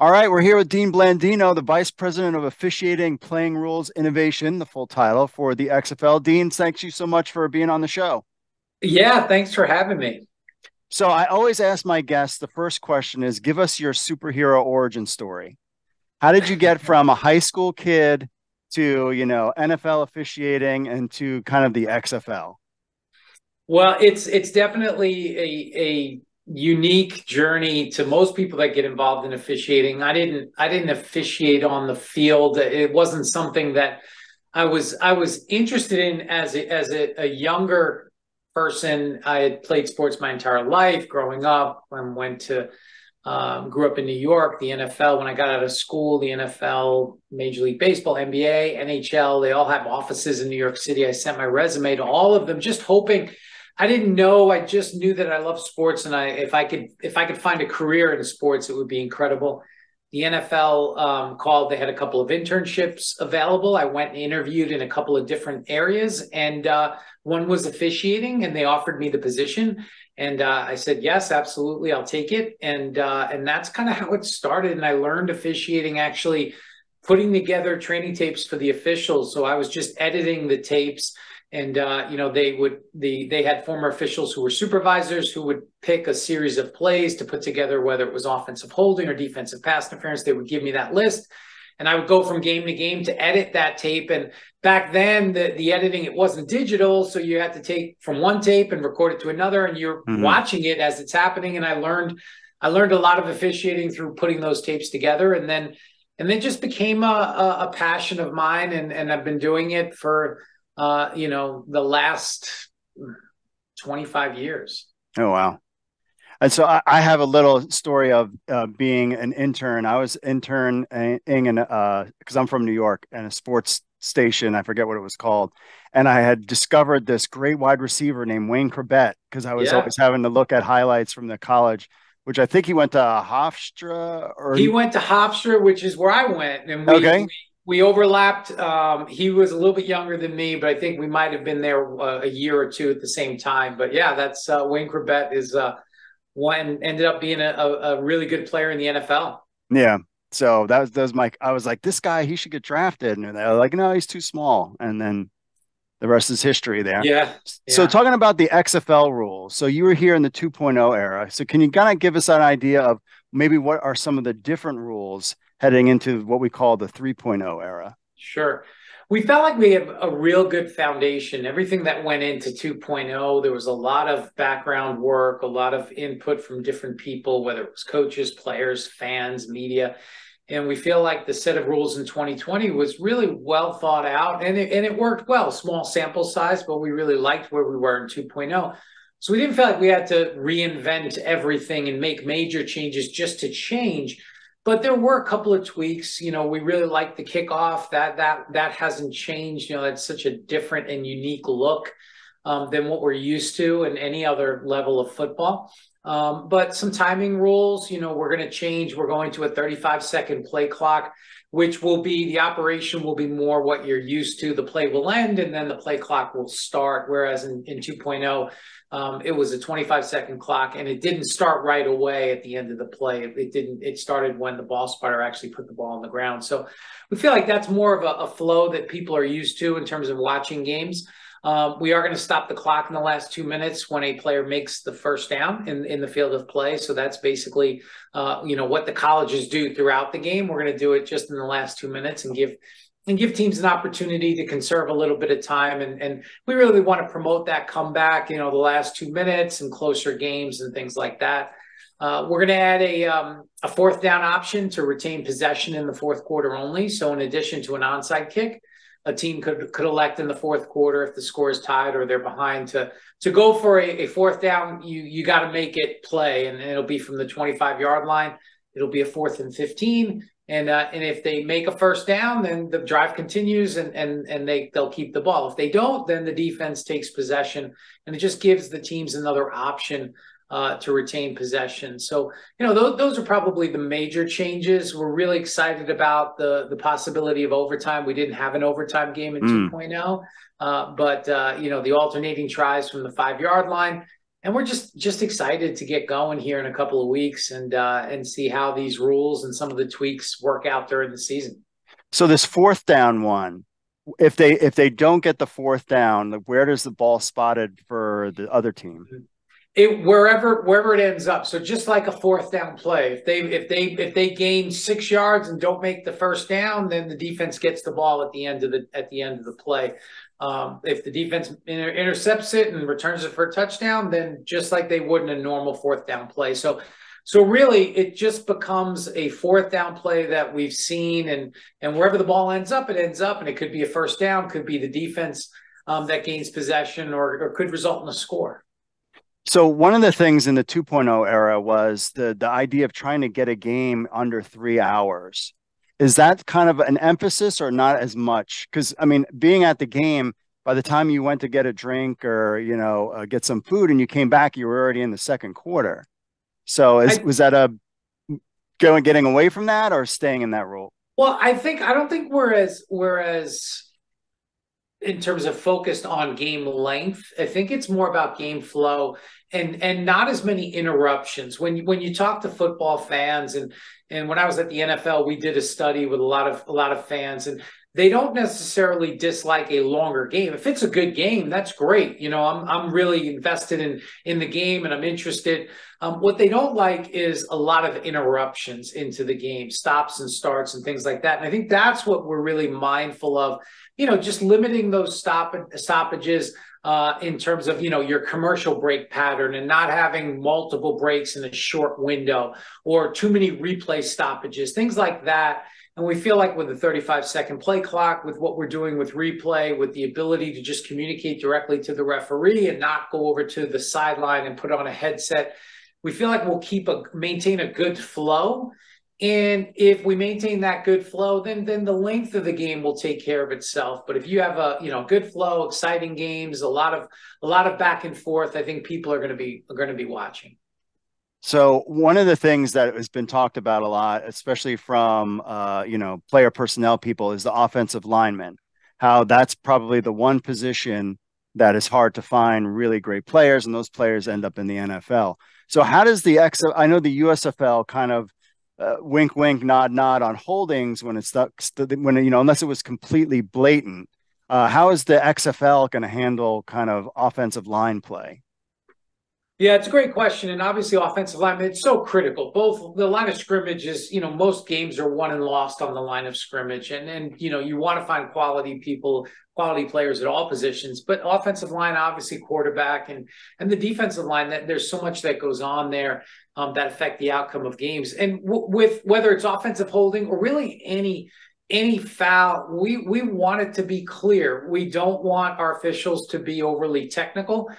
All right, we're here with Dean Blandino, the Vice President of Officiating, Playing Rules, Innovation, the full title for the XFL. Dean, thanks you so much for being on the show. Yeah, thanks for having me. So I always ask my guests, the first question is, give us your superhero origin story. How did you get from a high school kid to, NFL officiating and to kind of the XFL? Well, it's definitely a unique journey to most people that get involved in officiating. I didn't officiate on the field. It wasn't something that I was interested in as a younger person. I had played sports my entire life growing up and went to grew up in New York, the NFL. When I got out of school, the NFL, Major League Baseball, NBA, NHL, they all have offices in New York City. I sent my resume to all of them, just hoping. I didn't know. I just knew that I love sports, and if I could find a career in sports, it would be incredible. The NFL called. They had a couple of internships available. I went and interviewed in a couple of different areas, and one was officiating, and they offered me the position. And I said, yes, absolutely, I'll take it. And that's kind of how it started. And I learned officiating actually putting together training tapes for the officials. So I was just editing the tapes. And they had former officials who were supervisors who would pick a series of plays to put together, whether it was offensive holding or defensive pass interference. They would give me that list, and I would go from game to game to edit that tape. And back then, the editing, it wasn't digital, so you had to take from one tape and record it to another, and you're Mhm. watching it as it's happening. And I learned a lot of officiating through putting those tapes together, and then just became a passion of mine, and I've been doing it for the last 25 years. Oh, wow. And so I have a little story of being an intern. I was interning in because I'm from New York and a sports station. I forget what it was called. And I had discovered this great wide receiver named Wayne Corbett because I was Yeah. always having to look at highlights from the college, which I think he went to Hofstra or He went to Hofstra, which is where I went, and we okay. we, we overlapped. He was a little bit younger than me, but I think we might have been there a year or two at the same time. But yeah, that's Wayne Corbett is one ended up being a really good player in the NFL. Yeah. So that was my I was like, this guy, he should get drafted. And they're like, no, he's too small. And then the rest is history there. Yeah, So yeah. talking about the XFL rules. So you were here in the 2.0 era. So can you kind of give us an idea of maybe what are some of the different rules heading into what we call the 3.0 era? Sure. We felt like we have a real good foundation. Everything that went into 2.0, there was a lot of background work, a lot of input from different people, whether it was coaches, players, fans, media. And we feel like the set of rules in 2020 was really well thought out, and it worked well. Small sample size, but we really liked where we were in 2.0. So we didn't feel like we had to reinvent everything and make major changes just to change. But there were a couple of tweaks. We really liked the kickoff. That hasn't changed. That's such a different and unique look than what we're used to in any other level of football. But some timing rules, we're going to change. We're going to a 35-second play clock, which will be the operation will be more what you're used to. The play will end and then the play clock will start. Whereas in 2.0, it was a 25-second clock, and it didn't start right away at the end of the play. It didn't. It started when the ball spotter actually put the ball on the ground. So we feel like that's more of a flow that people are used to in terms of watching games. We are going to stop the clock in the last 2 minutes when a player makes the first down in the field of play. So that's basically, what the colleges do throughout the game. We're going to do it just in the last 2 minutes and give teams an opportunity to conserve a little bit of time. And we really want to promote that comeback, the last 2 minutes and closer games and things like that. We're going to add a fourth down option to retain possession in the fourth quarter only. So in addition to an onside kick, a team could elect in the fourth quarter if the score is tied or they're behind to go for a fourth down. You got to make it play, and it'll be from the 25-yard line. It'll be a 4th and 15. And if they make a first down, then the drive continues and they'll keep the ball. If they don't, then the defense takes possession, and it just gives the teams another option to retain possession. So, those are probably the major changes. We're really excited about the possibility of overtime. We didn't have an overtime game in Mm. 2.0, but the alternating tries from the 5-yard line. And we're just excited to get going here in a couple of weeks and see how these rules and some of the tweaks work out during the season. So this fourth down one, if they don't get the fourth down, where does the ball spotted for the other team? It wherever it ends up. So just like a fourth down play, if they gain 6 yards and don't make the first down, then the defense gets the ball at the end of the play. If the defense intercepts it and returns it for a touchdown, then just like they would in a normal fourth down play. So really, it just becomes a fourth down play that we've seen, and wherever the ball ends up, it ends up, and it could be a first down, could be the defense that gains possession, or could result in a score. So one of the things in the 2.0 era was the idea of trying to get a game under 3 hours. Is that kind of an emphasis or not as much? Because I mean, being at the game, by the time you went to get a drink or get some food and you came back, you were already in the second quarter. So I was that a getting away from that or staying in that rule? Well, I don't think we're as in terms of focused on game length. I think it's more about game flow and not as many interruptions. When you talk to football fans and when I was at the NFL, we did a study with a lot of fans, and they don't necessarily dislike a longer game. If it's a good game, that's great. I'm really invested in the game and I'm interested. What they don't like is a lot of interruptions into the game, stops and starts and things like that. And I think that's what we're really mindful of, just limiting those stoppages in terms of, your commercial break pattern and not having multiple breaks in a short window or too many replay stoppages, things like that. And we feel like with the 35-second play clock, with what we're doing with replay, with the ability to just communicate directly to the referee and not go over to the sideline and put on a headset, we feel like we'll maintain a good flow. And if we maintain that good flow, then the length of the game will take care of itself. But if you have a good flow, exciting games, a lot of back and forth, I think people are going to be watching. So one of the things that has been talked about a lot, especially from player personnel people, is the offensive lineman. How that's probably the one position that is hard to find really great players, and those players end up in the NFL. So how does I know the USFL kind of wink, wink, nod, nod on holdings when it's stuck, unless it was completely blatant. How is the XFL going to handle kind of offensive line play? Yeah, it's a great question. And obviously offensive lineman, it's so critical. Both the line of scrimmage is, most games are won and lost on the line of scrimmage. And you want to find quality people, quality players at all positions, but offensive line, obviously quarterback and the defensive line, that there's so much that goes on there that affect the outcome of games. And with whether it's offensive holding or really any foul, we want it to be clear. We don't want our officials to be overly technical.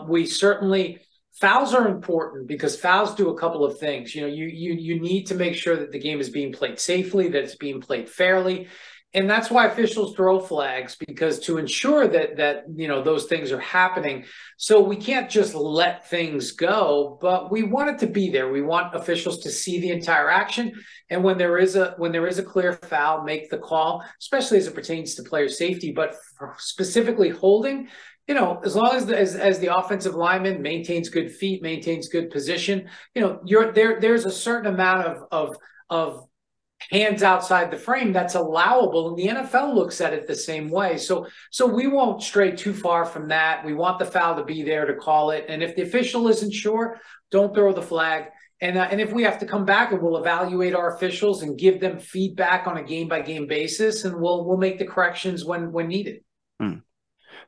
We certainly Fouls are important because fouls do a couple of things. You need to make sure that the game is being played safely, that it's being played fairly. And that's why officials throw flags, because to ensure that those things are happening. So we can't just let things go, but we want it to be there. We want officials to see the entire action. And when there is a clear foul, make the call, especially as it pertains to player safety, but specifically holding. As long as the offensive lineman maintains good feet, maintains good position, there's a certain amount of hands outside the frame that's allowable, and the NFL looks at it the same way. So we won't stray too far from that. We want the foul to be there to call it, and if the official isn't sure, don't throw the flag. And if we have to come back, and we'll evaluate our officials and give them feedback on a game by game basis, and we'll make the corrections when needed. Hmm.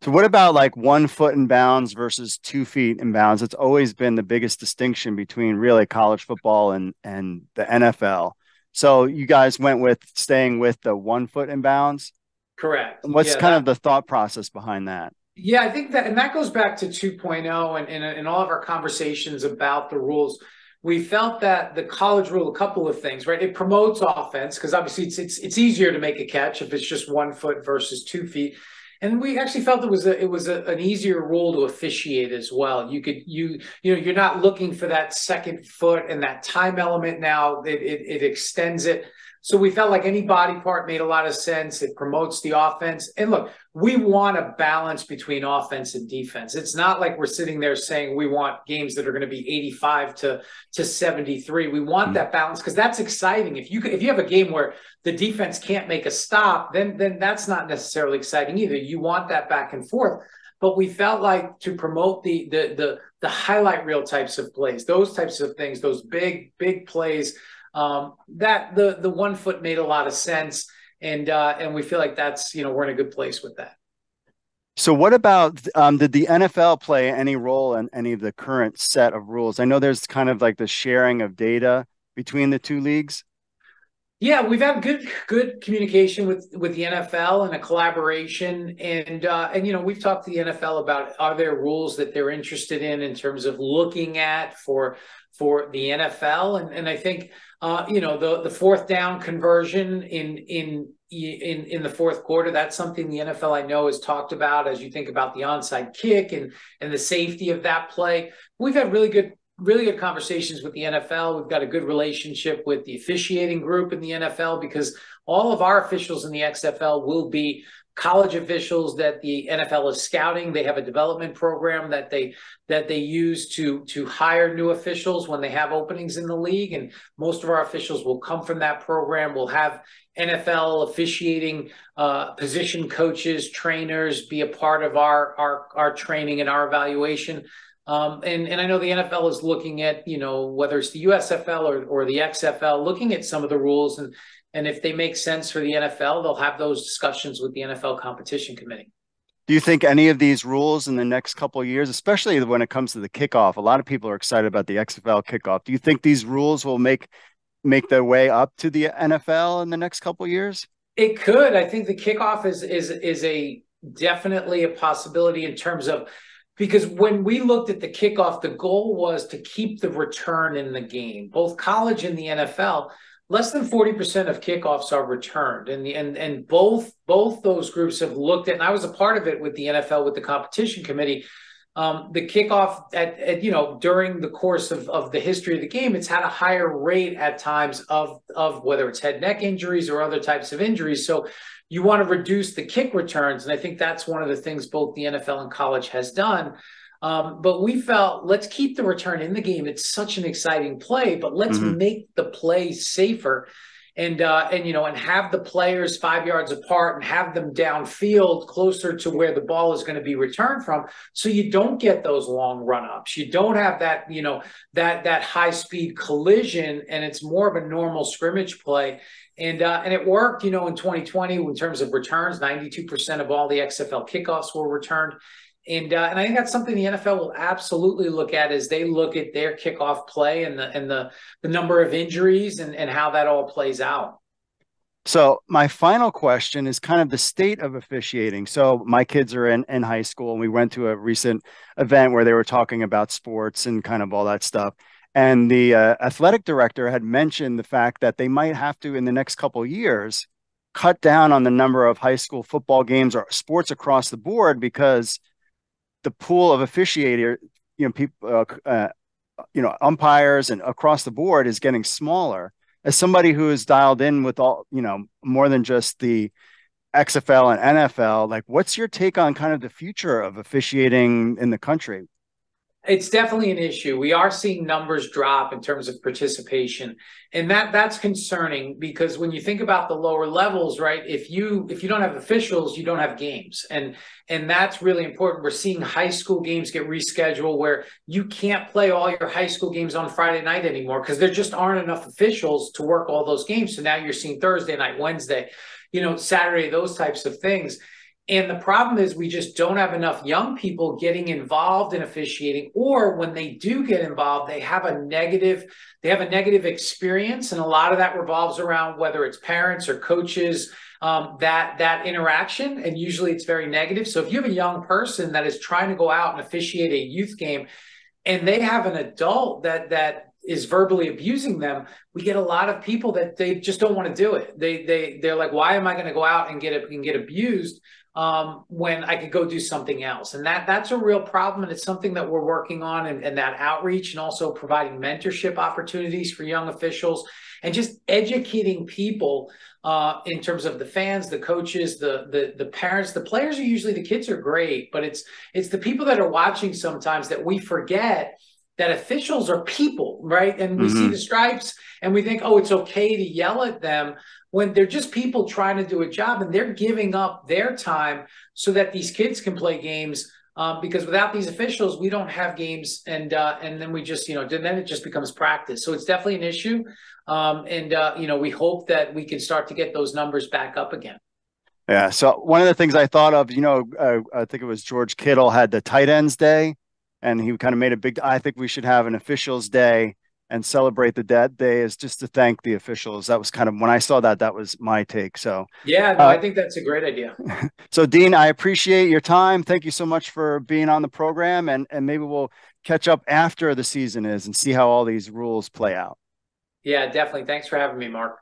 So what about like 1 foot in bounds versus 2 feet in bounds? It's always been the biggest distinction between really college football and the NFL. So you guys went with staying with the 1 foot in bounds? Correct. And what's Yeah, kind of the thought process behind that? yeah, I think that goes back to 2.0 and in all of our conversations about the rules. We felt that the college rule, a couple of things, right? It promotes offense because obviously it's easier to make a catch if it's just 1 foot versus 2 feet. And we actually felt it was an easier rule to officiate as well. You're not looking for that second foot and that time element now. It extends it. So we felt like any body part made a lot of sense. It promotes the offense. And look, we want a balance between offense and defense. It's not like we're sitting there saying we want games that are going to be 85 to 73. We want that balance because that's exciting. If you have a game where the defense can't make a stop, then that's not necessarily exciting either. You want that back and forth. But we felt like to promote the highlight reel types of plays, those types of things, those big plays, that the 1 foot made a lot of sense, and we feel like that's, we're in a good place with that. So what about did the NFL play any role in any of the current set of rules? I know there's kind of like the sharing of data between the two leagues. Yeah, we've had good communication with the NFL and a collaboration, and we've talked to the NFL about are there rules that they're interested in terms of looking at for the NFL, and I think the fourth down conversion in the fourth quarter, that's something the NFL I know has talked about as you think about the onside kick and the safety of that play. We've had really good conversations with the NFL. We've got a good relationship with the officiating group in the NFL because all of our officials in the XFL will be college officials that the NFL is scouting. They have a development program that they use to hire new officials when they have openings in the league. And most of our officials will come from that program. We'll have NFL officiating position coaches, trainers be a part of our training and our evaluation. And I know the NFL is looking at, whether it's the USFL or the XFL, looking at some of the rules. And if they make sense for the NFL, they'll have those discussions with the NFL competition committee. Do you think any of these rules in the next couple of years, especially when it comes to the kickoff, a lot of people are excited about the XFL kickoff. Do you think these rules will make their way up to the NFL in the next couple of years? It could. I think the kickoff is a definitely a possibility in terms of, because when we looked at the kickoff, the goal was to keep the return in the game. Both college and the NFL, less than 40% of kickoffs are returned. And both those groups have looked at, and I was a part of it with the NFL, with the competition committee. The kickoff at during the course of the history of the game, it's had a higher rate at times of whether it's head neck injuries or other types of injuries. So you want to reduce the kick returns. And I think that's one of the things both the NFL and college has done. But we felt, let's keep the return in the game. It's such an exciting play, but let's make the play safer and have the players 5 yards apart and have them downfield closer to where the ball is going to be returned from. So you don't get those long run ups. You don't have that, that high speed collision, and it's more of a normal scrimmage play. And it worked, in 2020 in terms of returns. 92% of all the XFL kickoffs were returned. And I think that's something the NFL will absolutely look at as they look at their kickoff play and the number of injuries and how that all plays out. So my final question is kind of the state of officiating. So my kids are in high school, and we went to a recent event where they were talking about sports and kind of all that stuff. And the athletic director had mentioned the fact that they might have to, in the next couple of years, cut down on the number of high school football games or sports across the board because the pool of officiators, people, umpires and across the board is getting smaller. As somebody who is dialed in with all, more than just the XFL and NFL, like, what's your take on kind of the future of officiating in the country? It's definitely an issue. We are seeing numbers drop in terms of participation, and that's concerning because when you think about the lower levels, right? If you don't have officials, you don't have games, and that's really important. We're seeing high school games get rescheduled where you can't play all your high school games on Friday night anymore because there just aren't enough officials to work all those games. So now you're seeing Thursday night, Wednesday, Saturday, those types of things. And the problem is we just don't have enough young people getting involved in officiating, or when they do get involved, they have a negative experience. And a lot of that revolves around whether it's parents or coaches, that interaction. And usually it's very negative. So if you have a young person that is trying to go out and officiate a youth game and they have an adult that is verbally abusing them, we get a lot of people that they just don't want to do it. They're like, why am I going to go out and get abused when I could go do something else? And that's a real problem. And it's something that we're working on, and that outreach, and also providing mentorship opportunities for young officials and just educating people in terms of the fans, the coaches, the parents. The players are usually, the kids are great, but it's the people that are watching sometimes that we forget that officials are people, right? And we see Mm-hmm. the stripes and we think, oh, it's okay to yell at them, when they're just people trying to do a job, and they're giving up their time so that these kids can play games. Because without these officials, we don't have games, and then we just, then it just becomes practice. So it's definitely an issue, we hope that we can start to get those numbers back up again. Yeah. So one of the things I thought of, I think it was George Kittle had the tight ends day, and he kind of made a big. I think we should have an officials day and celebrate the dead day is just to thank the officials. That was kind of when I saw that. That was my take. So, Yeah, no, uh, I think that's a great idea. so Dean, I appreciate your time. Thank you so much for being on the program, and maybe we'll catch up after the season is and see how all these rules play out. Yeah, definitely. Thanks for having me, Mark.